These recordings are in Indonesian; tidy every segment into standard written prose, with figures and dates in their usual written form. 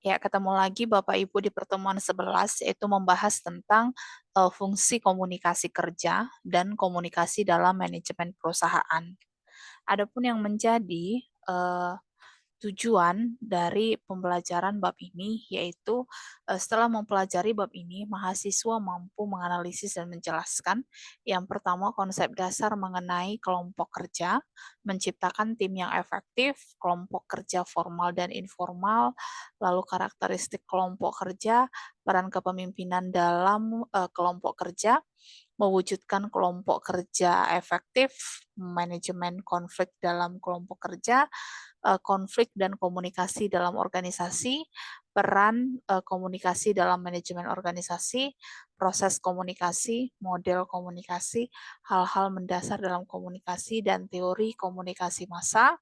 Ya, ketemu lagi Bapak Ibu di pertemuan 11, yaitu membahas tentang fungsi komunikasi kerja dan komunikasi dalam manajemen perusahaan. Adapun yang menjadi eh, tujuan dari pembelajaran bab ini yaitu setelah mempelajari bab ini, mahasiswa mampu menganalisis dan menjelaskan yang pertama konsep dasar mengenai kelompok kerja, menciptakan tim yang efektif, kelompok kerja formal dan informal, lalu karakteristik kelompok kerja, peran kepemimpinan dalam kelompok kerja, mewujudkan kelompok kerja efektif, manajemen konflik dalam kelompok kerja, konflik dan komunikasi dalam organisasi, peran komunikasi dalam manajemen organisasi, proses komunikasi, model komunikasi, hal-hal mendasar dalam komunikasi dan teori komunikasi massa,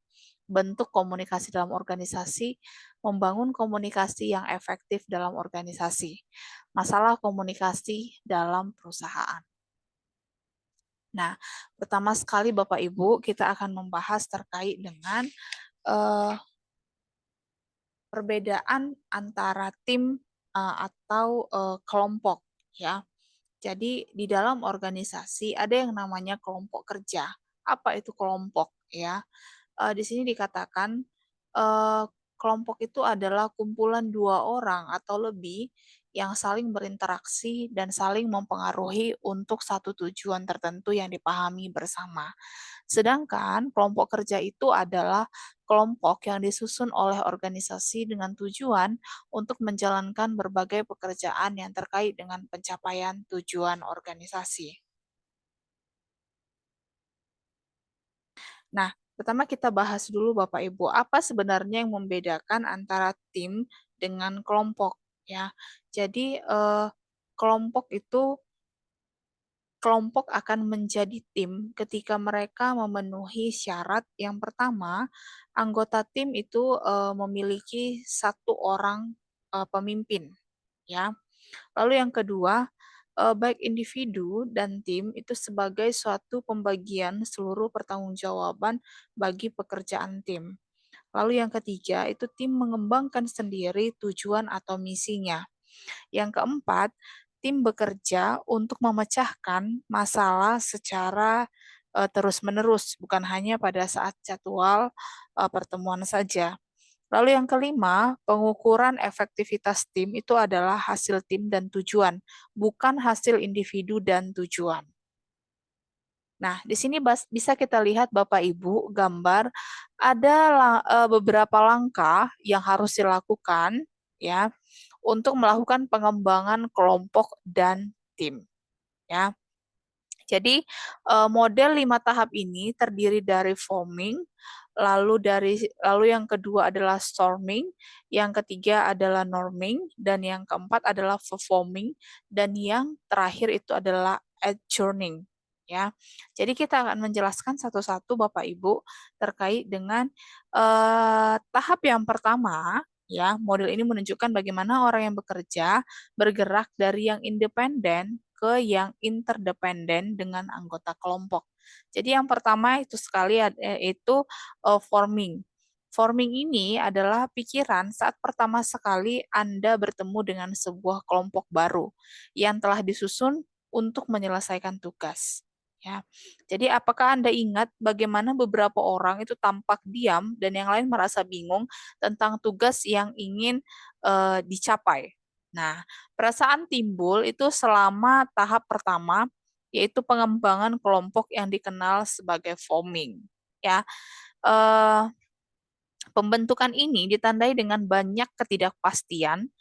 bentuk komunikasi dalam organisasi, membangun komunikasi yang efektif dalam organisasi, masalah komunikasi dalam perusahaan. Nah, pertama sekali Bapak Ibu, kita akan membahas terkait dengan perbedaan antara tim atau kelompok, ya. Jadi di dalam organisasi ada yang namanya kelompok kerja. Apa itu kelompok, ya? Di sini dikatakan eh, kelompok itu adalah kumpulan dua orang atau lebih yang saling berinteraksi dan saling mempengaruhi untuk satu tujuan tertentu yang dipahami bersama. Sedangkan kelompok kerja itu adalah kelompok yang disusun oleh organisasi dengan tujuan untuk menjalankan berbagai pekerjaan yang terkait dengan pencapaian tujuan organisasi. Nah, pertama kita bahas dulu Bapak Ibu, apa sebenarnya yang membedakan antara tim dengan kelompok, ya. Jadi kelompok akan menjadi tim ketika mereka memenuhi syarat. Yang pertama, anggota tim itu memiliki satu orang pemimpin, ya. Lalu yang kedua, baik individu dan tim itu sebagai suatu pembagian seluruh pertanggungjawaban bagi pekerjaan tim. Lalu yang ketiga, itu tim mengembangkan sendiri tujuan atau misinya. Yang keempat, tim bekerja untuk memecahkan masalah secara terus-menerus, bukan hanya pada saat jadwal pertemuan saja. Lalu yang kelima, pengukuran efektivitas tim itu adalah hasil tim dan tujuan, bukan hasil individu dan tujuan. Nah, di sini bisa kita lihat Bapak Ibu gambar ada beberapa langkah yang harus dilakukan, ya, untuk melakukan pengembangan kelompok dan tim, ya. Jadi model 5 tahap ini terdiri dari forming, lalu yang kedua adalah storming, yang ketiga adalah norming, dan yang keempat adalah performing, dan yang terakhir itu adalah adjourning, ya. Jadi kita akan menjelaskan satu-satu Bapak Ibu terkait dengan tahap yang pertama. Ya, model ini menunjukkan bagaimana orang yang bekerja bergerak dari yang independen ke yang interdependen dengan anggota kelompok. Jadi yang pertama itu sekali itu forming. Forming ini adalah pikiran saat pertama sekali Anda bertemu dengan sebuah kelompok baru yang telah disusun untuk menyelesaikan tugas. Ya. Jadi apakah Anda ingat bagaimana beberapa orang itu tampak diam dan yang lain merasa bingung tentang tugas yang ingin dicapai? Nah, perasaan timbul itu selama tahap pertama, yaitu pengembangan kelompok yang dikenal sebagai forming. Ya, eh, pembentukan ini ditandai dengan banyak ketidakpastian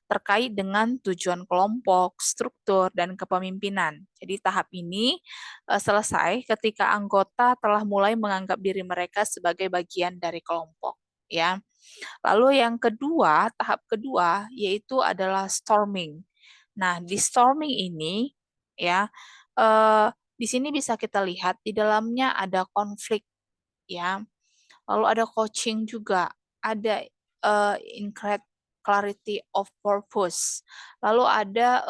terkait dengan tujuan kelompok, struktur, dan kepemimpinan. Jadi tahap ini selesai ketika anggota telah mulai menganggap diri mereka sebagai bagian dari kelompok. Ya. Lalu yang kedua, tahap kedua, yaitu adalah storming. Nah, di storming ini, ya, di sini bisa kita lihat di dalamnya ada konflik, ya. Lalu ada coaching juga, ada increase clarity of purpose. Lalu ada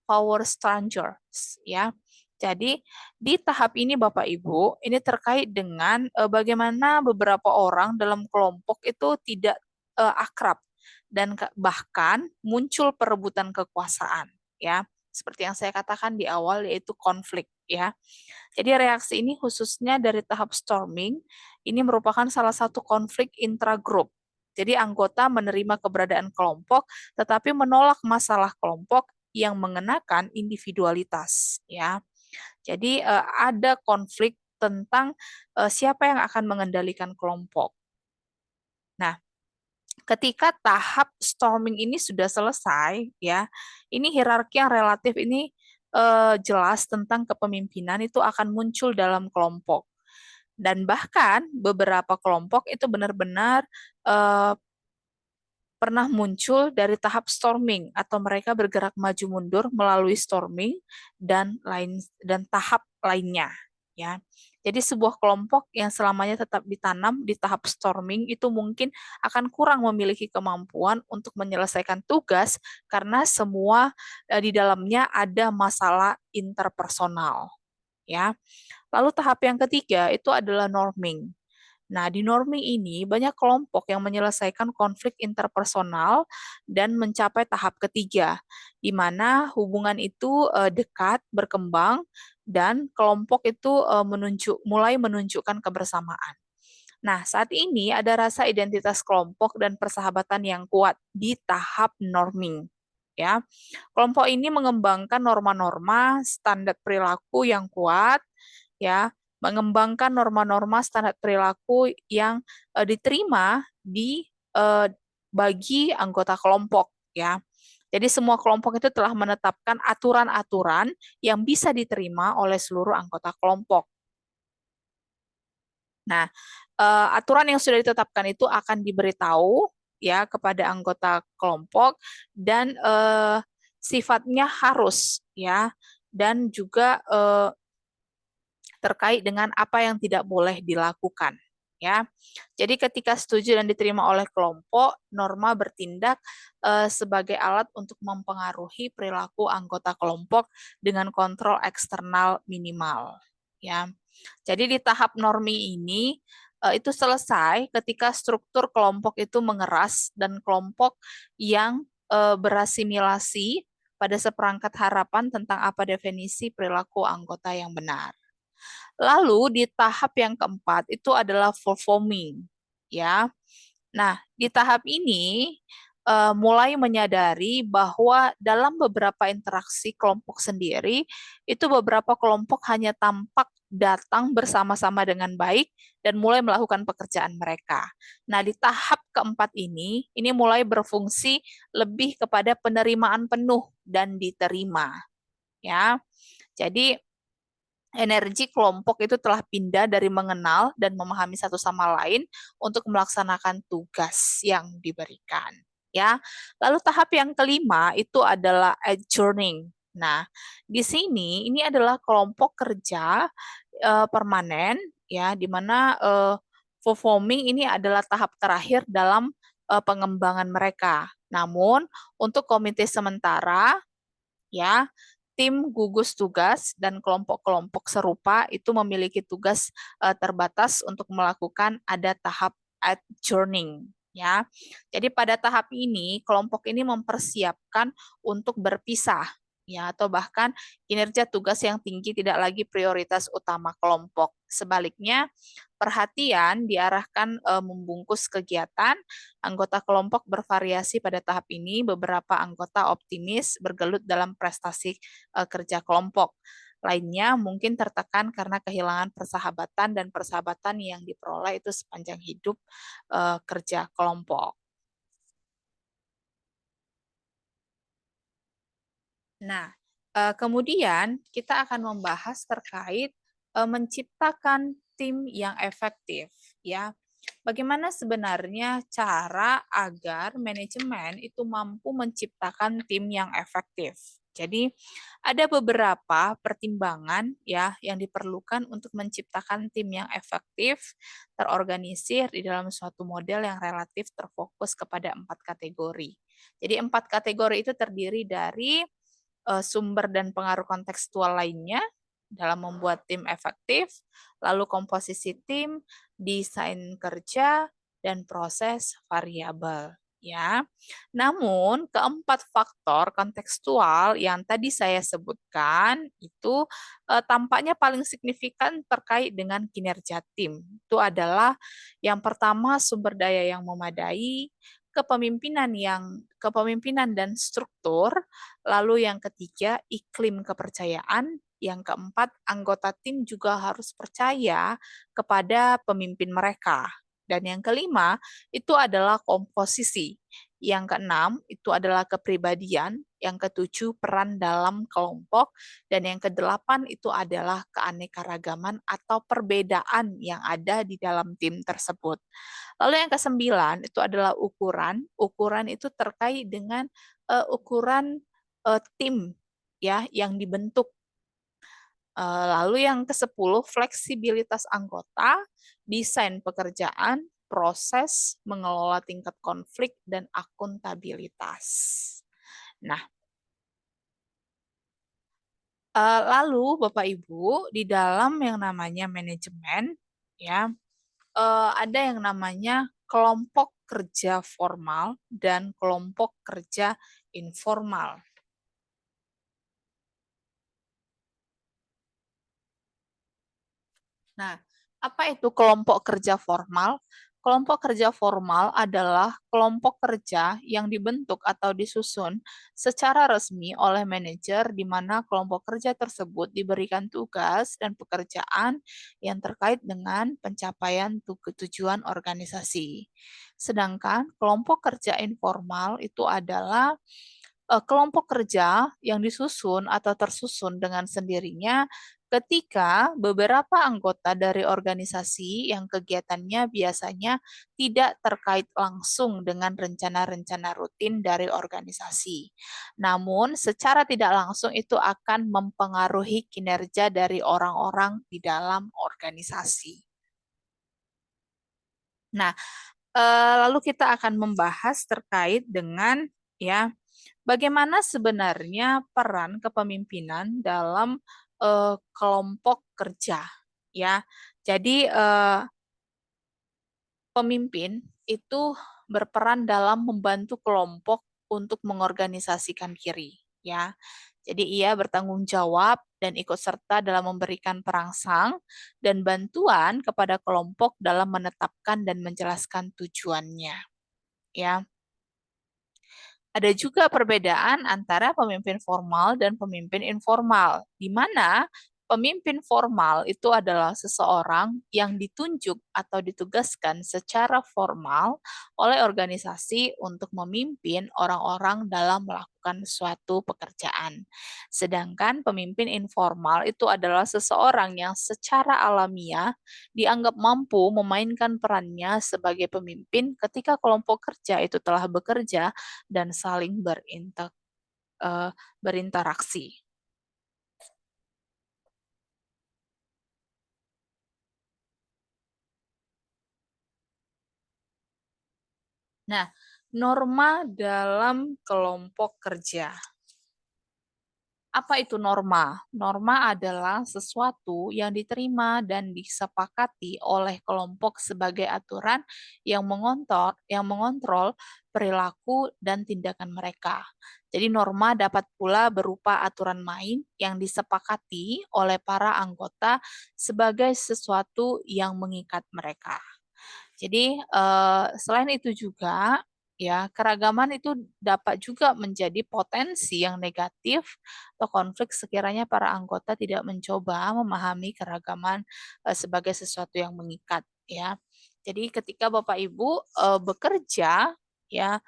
power structures, ya. Jadi di tahap ini Bapak Ibu, ini terkait dengan bagaimana beberapa orang dalam kelompok itu tidak akrab dan bahkan muncul perebutan kekuasaan, ya. Seperti yang saya katakan di awal, yaitu konflik, ya. Jadi reaksi ini khususnya dari tahap storming, ini merupakan salah satu konflik intragrup. Jadi anggota menerima keberadaan kelompok, tetapi menolak masalah kelompok yang mengenakan individualitas, ya. Jadi ada konflik tentang siapa yang akan mengendalikan kelompok. Nah, ketika tahap storming ini sudah selesai, ya, ini hierarki yang relatif ini jelas tentang kepemimpinan itu akan muncul dalam kelompok. Dan bahkan beberapa kelompok itu benar-benar eh, pernah muncul dari tahap storming atau mereka bergerak maju mundur melalui storming dan tahap lainnya, ya. Jadi sebuah kelompok yang selamanya tetap ditanam di tahap storming itu mungkin akan kurang memiliki kemampuan untuk menyelesaikan tugas karena semua di dalamnya ada masalah interpersonal, ya. Lalu tahap yang ketiga itu adalah norming. Nah, di norming ini banyak kelompok yang menyelesaikan konflik interpersonal dan mencapai tahap ketiga, di mana hubungan itu dekat, berkembang, dan kelompok itu mulai menunjukkan kebersamaan. Nah, saat ini ada rasa identitas kelompok dan persahabatan yang kuat di tahap norming. Ya, kelompok ini mengembangkan norma-norma standar perilaku yang kuat, ya, mengembangkan norma-norma standar perilaku yang diterima di bagi anggota kelompok, ya. Jadi semua kelompok itu telah menetapkan aturan-aturan yang bisa diterima oleh seluruh anggota kelompok. Nah, aturan yang sudah ditetapkan itu akan diberitahu, ya, kepada anggota kelompok dan sifatnya harus, ya, dan juga terkait dengan apa yang tidak boleh dilakukan, ya. Jadi ketika setuju dan diterima oleh kelompok, norma bertindak sebagai alat untuk mempengaruhi perilaku anggota kelompok dengan kontrol eksternal minimal, ya. Jadi di tahap normi ini itu selesai ketika struktur kelompok itu mengeras dan kelompok yang berasimilasi pada seperangkat harapan tentang apa definisi perilaku anggota yang benar. Lalu di tahap yang keempat itu adalah performing, ya. Nah, di tahap ini mulai menyadari bahwa dalam beberapa interaksi kelompok sendiri, itu beberapa kelompok hanya tampak datang bersama-sama dengan baik dan mulai melakukan pekerjaan mereka. Nah, di tahap keempat ini mulai berfungsi lebih kepada penerimaan penuh dan diterima, ya. Jadi energi kelompok itu telah pindah dari mengenal dan memahami satu sama lain untuk melaksanakan tugas yang diberikan, ya. Lalu tahap yang kelima itu adalah adjourning. Nah, di sini ini adalah kelompok kerja permanen, ya, di mana performing ini adalah tahap terakhir dalam pengembangan mereka. Namun untuk komite sementara, ya, tim gugus tugas dan kelompok-kelompok serupa itu memiliki tugas terbatas untuk melakukan ada tahap adjourning, ya. Jadi pada tahap ini kelompok ini mempersiapkan untuk berpisah, ya, atau bahkan kinerja tugas yang tinggi tidak lagi prioritas utama kelompok. Sebaliknya, perhatian diarahkan membungkus kegiatan. Anggota kelompok bervariasi pada tahap ini. Beberapa anggota optimis bergelut dalam prestasi kerja kelompok. Lainnya mungkin tertekan karena kehilangan persahabatan dan persahabatan yang diperoleh itu sepanjang hidup kerja kelompok. Nah, kemudian kita akan membahas terkait menciptakan tim yang efektif, ya. Bagaimana sebenarnya cara agar manajemen itu mampu menciptakan tim yang efektif? Jadi ada beberapa pertimbangan, ya, yang diperlukan untuk menciptakan tim yang efektif, terorganisir di dalam suatu model yang relatif terfokus kepada 4 kategori. Jadi 4 kategori itu terdiri dari sumber dan pengaruh kontekstual lainnya dalam membuat tim efektif, lalu komposisi tim, desain kerja, dan proses variabel. ya. Namun, keempat faktor kontekstual yang tadi saya sebutkan itu tampaknya paling signifikan terkait dengan kinerja tim. Itu adalah yang pertama sumber daya yang memadai, kepemimpinan dan struktur, lalu yang ketiga iklim kepercayaan, yang keempat anggota tim juga harus percaya kepada pemimpin mereka. Dan yang kelima, itu adalah komposisi. Yang keenam, itu adalah kepribadian. Yang ketujuh, peran dalam kelompok. Dan yang kedelapan, itu adalah keanekaragaman atau perbedaan yang ada di dalam tim tersebut. Lalu yang kesembilan, itu adalah ukuran. Ukuran itu terkait dengan ukuran tim ya yang dibentuk. Lalu yang ke-10, fleksibilitas anggota, desain pekerjaan, proses, mengelola tingkat konflik, dan akuntabilitas. Nah, lalu Bapak Ibu, di dalam yang namanya manajemen, ya, ada yang namanya kelompok kerja formal dan kelompok kerja informal. Nah, apa itu kelompok kerja formal? Kelompok kerja formal adalah kelompok kerja yang dibentuk atau disusun secara resmi oleh manajer di mana kelompok kerja tersebut diberikan tugas dan pekerjaan yang terkait dengan pencapaian tujuan organisasi. Sedangkan kelompok kerja informal itu adalah kelompok kerja yang disusun atau tersusun dengan sendirinya ketika beberapa anggota dari organisasi yang kegiatannya biasanya tidak terkait langsung dengan rencana-rencana rutin dari organisasi. Namun, secara tidak langsung itu akan mempengaruhi kinerja dari orang-orang di dalam organisasi. Nah, lalu kita akan membahas terkait dengan ya bagaimana sebenarnya peran kepemimpinan dalam kelompok kerja ya. Jadi pemimpin itu berperan dalam membantu kelompok untuk mengorganisasikan diri ya. Jadi ia bertanggung jawab dan ikut serta dalam memberikan perangsang dan bantuan kepada kelompok dalam menetapkan dan menjelaskan tujuannya ya. Ada juga perbedaan antara pemimpin formal dan pemimpin informal, di mana pemimpin formal itu adalah seseorang yang ditunjuk atau ditugaskan secara formal oleh organisasi untuk memimpin orang-orang dalam melakukan suatu pekerjaan. Sedangkan pemimpin informal itu adalah seseorang yang secara alamiah dianggap mampu memainkan perannya sebagai pemimpin ketika kelompok kerja itu telah bekerja dan saling berinteraksi. Nah, norma dalam kelompok kerja. Apa itu norma? Norma adalah sesuatu yang diterima dan disepakati oleh kelompok sebagai aturan yang mengontrol perilaku dan tindakan mereka. Jadi norma dapat pula berupa aturan main yang disepakati oleh para anggota sebagai sesuatu yang mengikat mereka. Jadi selain itu juga ya keragaman itu dapat juga menjadi potensi yang negatif atau konflik sekiranya para anggota tidak mencoba memahami keragaman sebagai sesuatu yang mengikat ya. Jadi ketika Bapak Ibu bekerja ya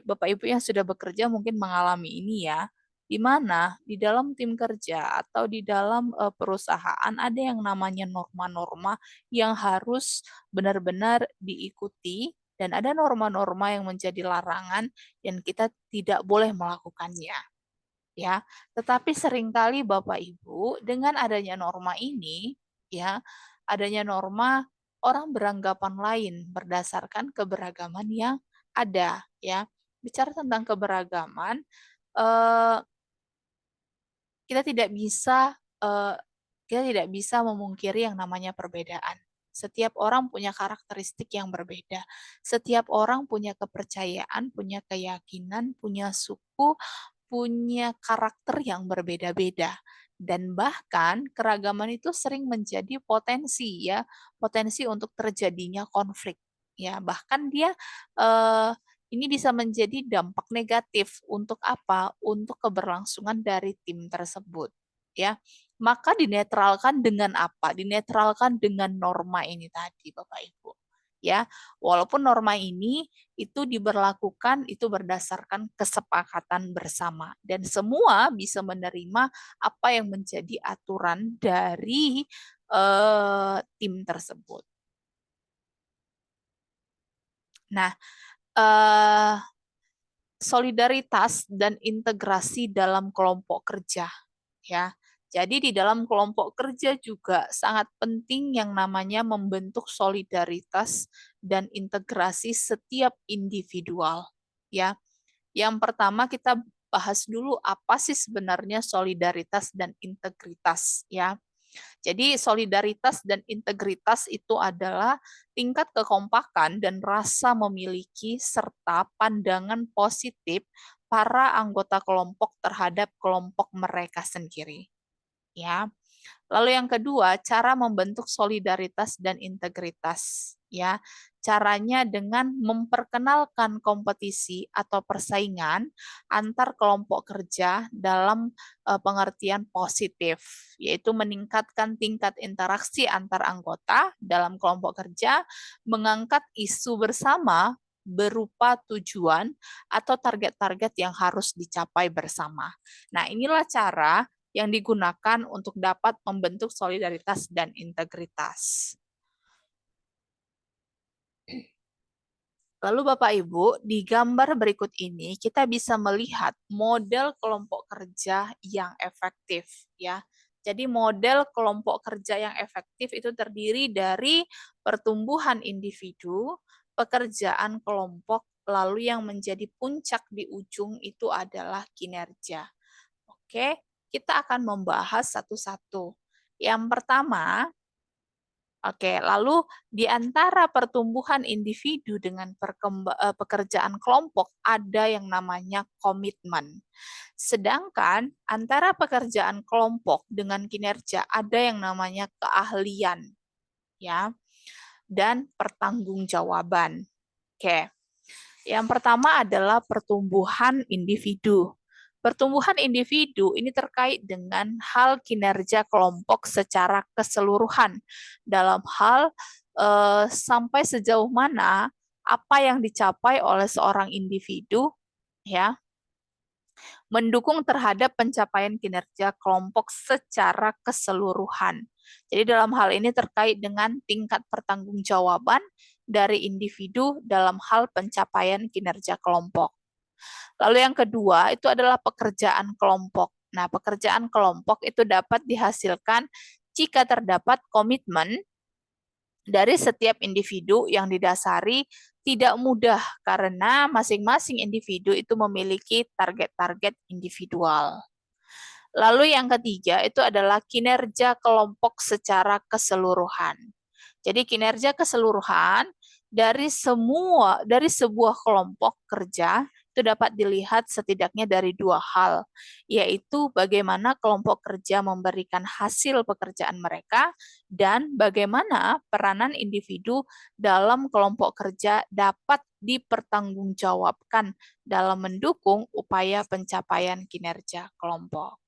Bapak Ibu yang sudah bekerja mungkin mengalami ini ya, di mana di dalam tim kerja atau di dalam perusahaan ada yang namanya norma-norma yang harus benar-benar diikuti dan ada norma-norma yang menjadi larangan dan kita tidak boleh melakukannya ya. Tetapi seringkali Bapak Ibu dengan adanya norma ini ya, adanya norma orang beranggapan lain berdasarkan keberagaman yang ada ya. Bicara tentang keberagaman, eh, kita tidak bisa eh, kita tidak bisa memungkiri yang namanya perbedaan. Setiap orang punya karakteristik yang berbeda. Setiap orang punya kepercayaan, punya keyakinan, punya suku, punya karakter yang berbeda-beda. Dan bahkan keragaman itu sering menjadi potensi ya, potensi untuk terjadinya konflik. Ya, bahkan dia eh, ini bisa menjadi dampak negatif untuk apa? Untuk keberlangsungan dari tim tersebut. Ya, maka dinetralkan dengan apa? Dinetralkan dengan norma ini tadi, Bapak Ibu. Ya, walaupun norma ini itu diberlakukan itu berdasarkan kesepakatan bersama dan semua bisa menerima apa yang menjadi aturan dari tim tersebut. Nah, eh, solidaritas dan integrasi dalam kelompok kerja ya. Jadi di dalam kelompok kerja juga sangat penting yang namanya membentuk solidaritas dan integrasi setiap individual ya. Yang pertama kita bahas dulu apa sih sebenarnya solidaritas dan integritas ya. Jadi solidaritas dan integritas itu adalah tingkat kekompakan dan rasa memiliki serta pandangan positif para anggota kelompok terhadap kelompok mereka sendiri. Ya. Lalu yang kedua, cara membentuk solidaritas dan integritas. Ya, caranya dengan memperkenalkan kompetisi atau persaingan antar kelompok kerja dalam pengertian positif, yaitu meningkatkan tingkat interaksi antar anggota dalam kelompok kerja, mengangkat isu bersama berupa tujuan atau target-target yang harus dicapai bersama. Nah, inilah cara yang digunakan untuk dapat membentuk solidaritas dan integritas. Lalu Bapak Ibu, di gambar berikut ini kita bisa melihat model kelompok kerja yang efektif ya. Jadi model kelompok kerja yang efektif itu terdiri dari pertumbuhan individu, pekerjaan kelompok, lalu yang menjadi puncak di ujung itu adalah kinerja. Oke, kita akan membahas satu-satu. Yang pertama, oke, lalu di antara pertumbuhan individu dengan pekerjaan kelompok ada yang namanya komitmen. Sedangkan antara pekerjaan kelompok dengan kinerja ada yang namanya keahlian, ya, dan pertanggungjawaban. Oke. Yang pertama adalah pertumbuhan individu. Pertumbuhan individu ini terkait dengan hal kinerja kelompok secara keseluruhan dalam hal sampai sejauh mana apa yang dicapai oleh seorang individu ya mendukung terhadap pencapaian kinerja kelompok secara keseluruhan. Jadi dalam hal ini terkait dengan tingkat pertanggungjawaban dari individu dalam hal pencapaian kinerja kelompok. Lalu yang kedua itu adalah pekerjaan kelompok. Nah, pekerjaan kelompok itu dapat dihasilkan jika terdapat komitmen dari setiap individu yang didasari tidak mudah karena masing-masing individu itu memiliki target-target individual. Lalu yang ketiga itu adalah kinerja kelompok secara keseluruhan. Jadi kinerja keseluruhan dari sebuah kelompok kerja itu dapat dilihat setidaknya dari dua hal, yaitu bagaimana kelompok kerja memberikan hasil pekerjaan mereka dan bagaimana peranan individu dalam kelompok kerja dapat dipertanggungjawabkan dalam mendukung upaya pencapaian kinerja kelompok.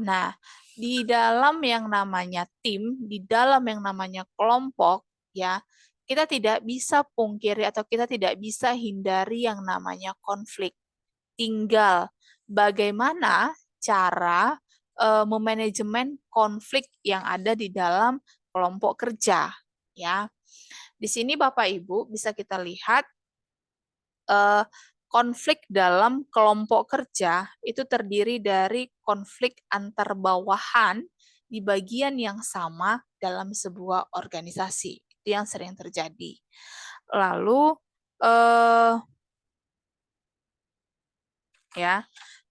Nah, di dalam yang namanya tim, di dalam yang namanya kelompok, ya, kita tidak bisa pungkiri atau kita tidak bisa hindari yang namanya konflik. Tinggal bagaimana cara memanajemen konflik yang ada di dalam kelompok kerja, ya. Di sini Bapak Ibu bisa kita lihat konflik dalam kelompok kerja itu terdiri dari konflik antar bawahan di bagian yang sama dalam sebuah organisasi. Itu yang sering terjadi. Lalu ya,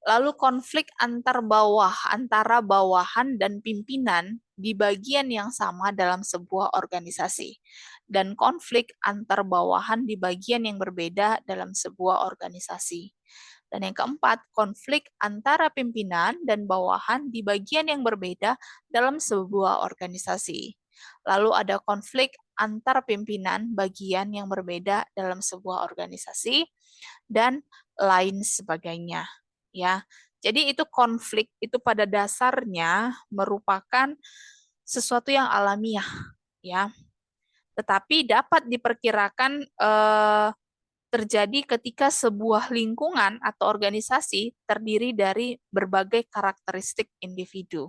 Lalu konflik antara bawahan dan pimpinan di bagian yang sama dalam sebuah organisasi. Dan konflik antar bawahan di bagian yang berbeda dalam sebuah organisasi. Dan yang keempat, konflik antara pimpinan dan bawahan di bagian yang berbeda dalam sebuah organisasi. Lalu ada konflik antar pimpinan bagian yang berbeda dalam sebuah organisasi dan lain sebagainya. Ya, jadi itu konflik itu pada dasarnya merupakan sesuatu yang alamiah, ya. Tetapi dapat diperkirakan terjadi ketika sebuah lingkungan atau organisasi terdiri dari berbagai karakteristik individu.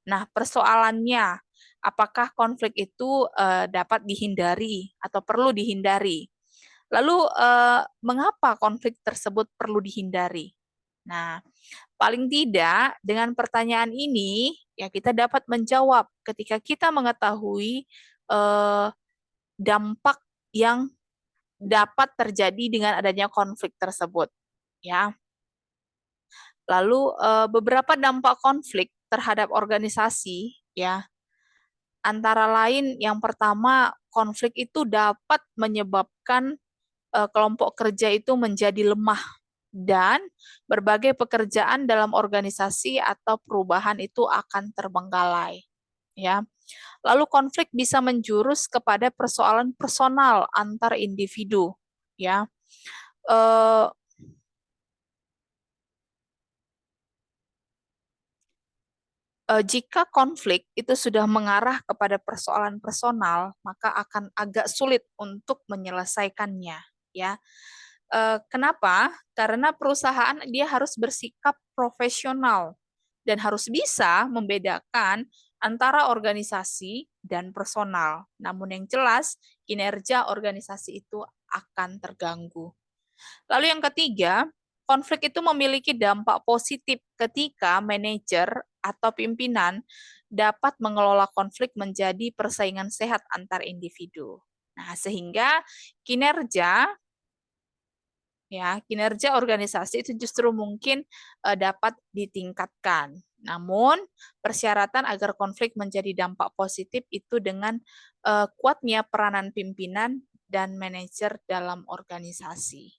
Nah, persoalannya, apakah konflik itu dapat dihindari atau perlu dihindari? Lalu, mengapa konflik tersebut perlu dihindari? Nah, paling tidak dengan pertanyaan ini, ya kita dapat menjawab ketika kita mengetahui dampak yang dapat terjadi dengan adanya konflik tersebut. Ya, lalu beberapa dampak konflik terhadap organisasi, ya, antara lain yang pertama, konflik itu dapat menyebabkan kelompok kerja itu menjadi lemah dan berbagai pekerjaan dalam organisasi atau perubahan itu akan terbengkalai. Ya, lalu konflik bisa menjurus kepada persoalan personal antar individu. Ya, eh, jika konflik itu sudah mengarah kepada persoalan personal, maka akan agak sulit untuk menyelesaikannya. Ya, kenapa? Karena perusahaan dia harus bersikap profesional dan harus bisa membedakan antara organisasi dan personal. Namun yang jelas, kinerja organisasi itu akan terganggu. Lalu yang ketiga, konflik itu memiliki dampak positif ketika manajer atau pimpinan dapat mengelola konflik menjadi persaingan sehat antar individu. Nah, sehingga kinerja kinerja organisasi itu justru mungkin dapat ditingkatkan. Namun, persyaratan agar konflik menjadi dampak positif itu dengan kuatnya peranan pimpinan dan manajer dalam organisasi.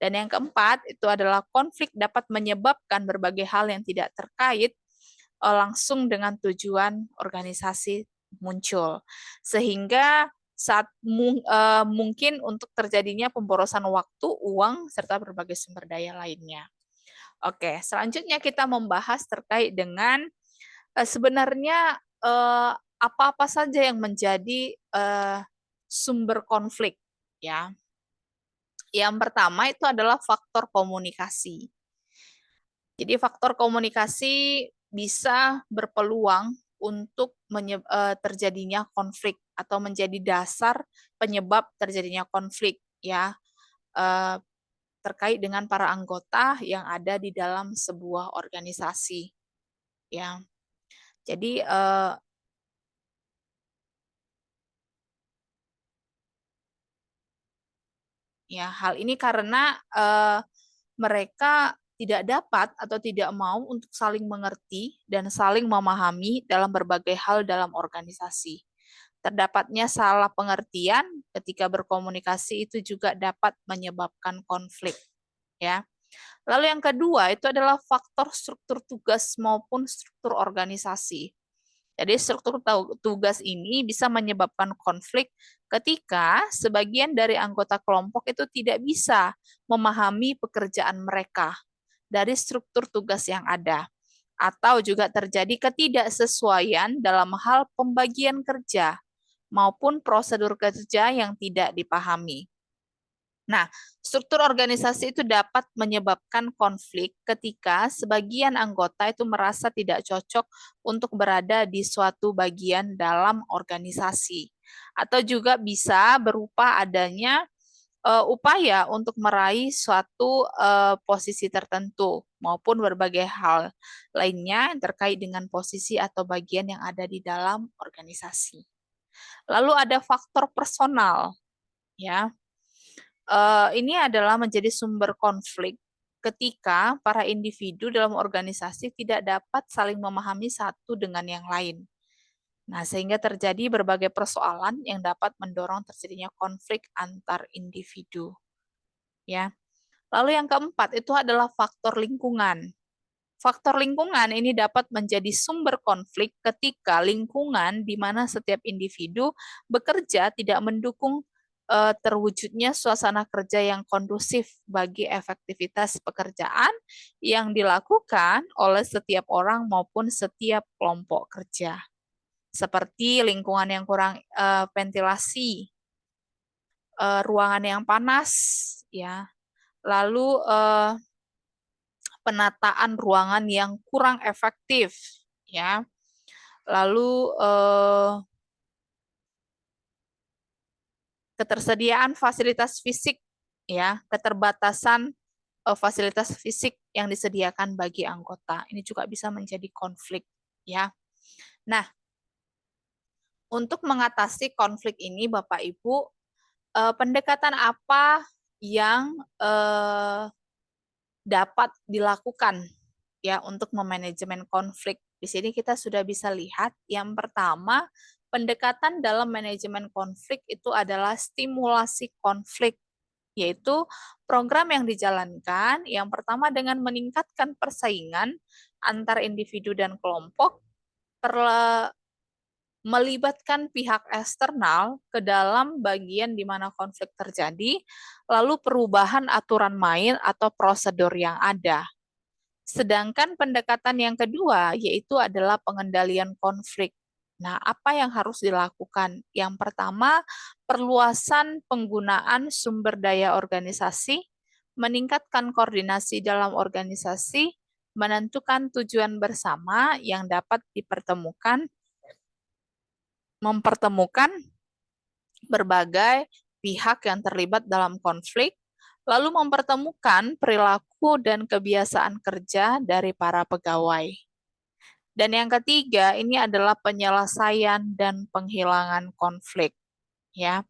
Dan yang keempat, itu adalah konflik dapat menyebabkan berbagai hal yang tidak terkait langsung dengan tujuan organisasi muncul. Sehingga saat mungkin untuk terjadinya pemborosan waktu, uang, serta berbagai sumber daya lainnya. Oke, selanjutnya kita membahas terkait dengan sebenarnya apa-apa saja yang menjadi sumber konflik. Ya, yang pertama itu adalah faktor komunikasi. Jadi faktor komunikasi bisa berpeluang untuk terjadinya konflik atau menjadi dasar penyebab terjadinya konflik, ya, terkait dengan para anggota yang ada di dalam sebuah organisasi, ya. Jadi ya, hal ini karena mereka tidak dapat atau tidak mau untuk saling mengerti dan saling memahami dalam berbagai hal dalam organisasi. Terdapatnya salah pengertian ketika berkomunikasi itu juga dapat menyebabkan konflik, ya. Lalu yang kedua itu adalah faktor struktur tugas maupun struktur organisasi. Jadi struktur tugas ini bisa menyebabkan konflik ketika sebagian dari anggota kelompok itu tidak bisa memahami pekerjaan mereka dari struktur tugas yang ada, atau juga terjadi ketidaksesuaian dalam hal pembagian kerja maupun prosedur kerja yang tidak dipahami. Nah, struktur organisasi itu dapat menyebabkan konflik ketika sebagian anggota itu merasa tidak cocok untuk berada di suatu bagian dalam organisasi, atau juga bisa berupa adanya upaya untuk meraih suatu posisi tertentu maupun berbagai hal lainnya yang terkait dengan posisi atau bagian yang ada di dalam organisasi. Lalu ada faktor personal, ya. Ini adalah menjadi sumber konflik ketika para individu dalam organisasi tidak dapat saling memahami satu dengan yang lain. Nah, sehingga terjadi berbagai persoalan yang dapat mendorong terjadinya konflik antar individu. Ya. Lalu yang keempat itu adalah faktor lingkungan. Faktor lingkungan ini dapat menjadi sumber konflik ketika lingkungan di mana setiap individu bekerja tidak mendukung terwujudnya suasana kerja yang kondusif bagi efektivitas pekerjaan yang dilakukan oleh setiap orang maupun setiap kelompok kerja. Seperti lingkungan yang kurang ventilasi, ruangan yang panas, ya, lalu penataan ruangan yang kurang efektif, ya. Lalu ketersediaan fasilitas fisik, ya, keterbatasan fasilitas fisik yang disediakan bagi anggota. Ini juga bisa menjadi konflik, ya. Nah, untuk mengatasi konflik ini, Bapak Ibu, pendekatan apa yang dapat dilakukan ya untuk memanajemen konflik? Di sini kita sudah bisa lihat yang pertama, pendekatan dalam manajemen konflik itu adalah stimulasi konflik, yaitu program yang dijalankan yang pertama dengan meningkatkan persaingan antar individu dan kelompok, melibatkan pihak eksternal ke dalam bagian di mana konflik terjadi, lalu perubahan aturan main atau prosedur yang ada. Sedangkan pendekatan yang kedua yaitu adalah pengendalian konflik. Nah, apa yang harus dilakukan? Yang pertama, perluasan penggunaan sumber daya organisasi, meningkatkan koordinasi dalam organisasi, menentukan tujuan bersama yang dapat mempertemukan berbagai pihak yang terlibat dalam konflik, lalu mempertemukan perilaku dan kebiasaan kerja dari para pegawai. Dan yang ketiga, ini adalah penyelesaian dan penghilangan konflik. Ya,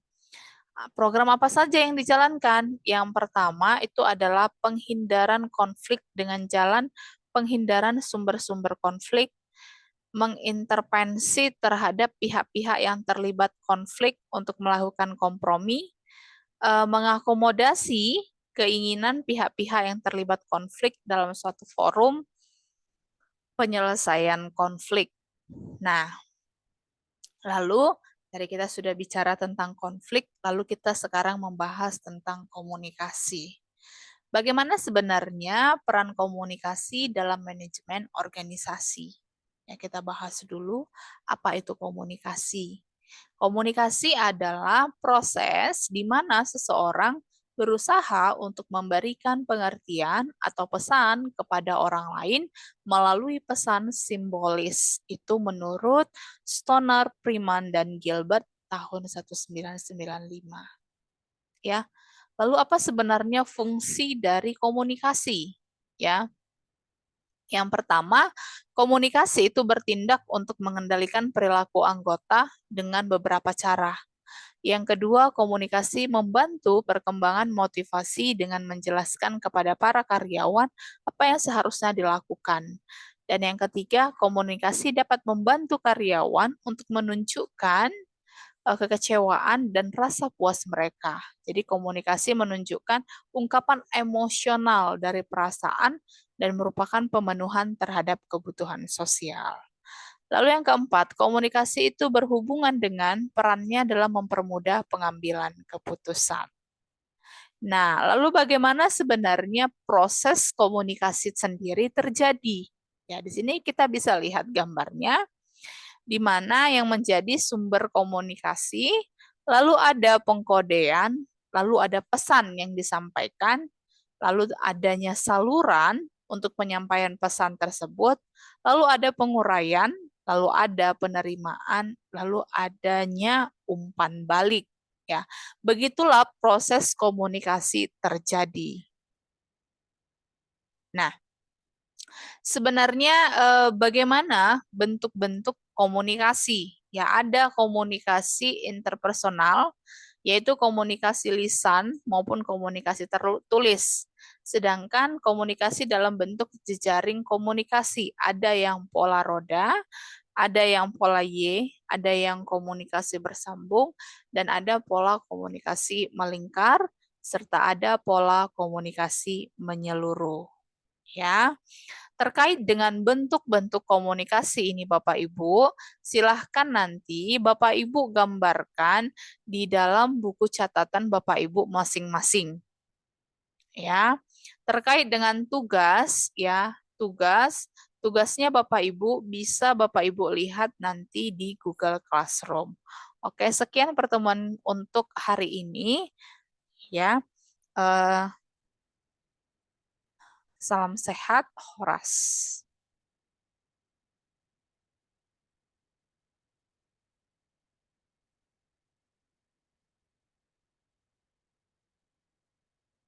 program apa saja yang dijalankan? Yang pertama itu adalah penghindaran konflik dengan jalan penghindaran sumber-sumber konflik, mengintervensi terhadap pihak-pihak yang terlibat konflik untuk melakukan kompromi, mengakomodasi keinginan pihak-pihak yang terlibat konflik dalam suatu forum penyelesaian konflik. Nah, lalu dari kita sudah bicara tentang konflik, lalu kita sekarang membahas tentang komunikasi. Bagaimana sebenarnya peran komunikasi dalam manajemen organisasi? Ya, kita bahas dulu apa itu komunikasi. Komunikasi adalah proses di mana seseorang berusaha untuk memberikan pengertian atau pesan kepada orang lain melalui pesan simbolis. Itu menurut Stoner, Freeman, dan Gilbert tahun 1995. Ya. Lalu apa sebenarnya fungsi dari komunikasi? Ya. Yang pertama, komunikasi itu bertindak untuk mengendalikan perilaku anggota dengan beberapa cara. Yang kedua, komunikasi membantu perkembangan motivasi dengan menjelaskan kepada para karyawan apa yang seharusnya dilakukan. Dan yang ketiga, komunikasi dapat membantu karyawan untuk menunjukkan kekecewaan dan rasa puas mereka. Jadi komunikasi menunjukkan ungkapan emosional dari perasaan dan merupakan pemenuhan terhadap kebutuhan sosial. Lalu yang keempat, komunikasi itu berhubungan dengan perannya dalam mempermudah pengambilan keputusan. Nah, lalu bagaimana sebenarnya proses komunikasi sendiri terjadi? Ya, di sini kita bisa lihat gambarnya, di mana yang menjadi sumber komunikasi, lalu ada pengkodean, lalu ada pesan yang disampaikan, lalu adanya saluran untuk penyampaian pesan tersebut, lalu ada penguraian, lalu ada penerimaan, lalu adanya umpan balik. Ya, begitulah proses komunikasi terjadi. Nah, sebenarnya bagaimana bentuk-bentuk komunikasi? Ya, ada komunikasi interpersonal, yaitu komunikasi lisan maupun komunikasi tertulis. Sedangkan komunikasi dalam bentuk jejaring komunikasi, ada yang pola roda, ada yang pola Y, ada yang komunikasi bersambung, dan ada pola komunikasi melingkar, serta ada pola komunikasi menyeluruh. Ya, terkait dengan bentuk-bentuk komunikasi ini Bapak Ibu, silahkan nanti Bapak Ibu gambarkan di dalam buku catatan Bapak Ibu masing-masing. Ya, terkait dengan tugas, ya, tugasnya Bapak Ibu bisa Bapak Ibu lihat nanti di Google Classroom. Oke, sekian pertemuan untuk hari ini. Ya, salam sehat, Horas.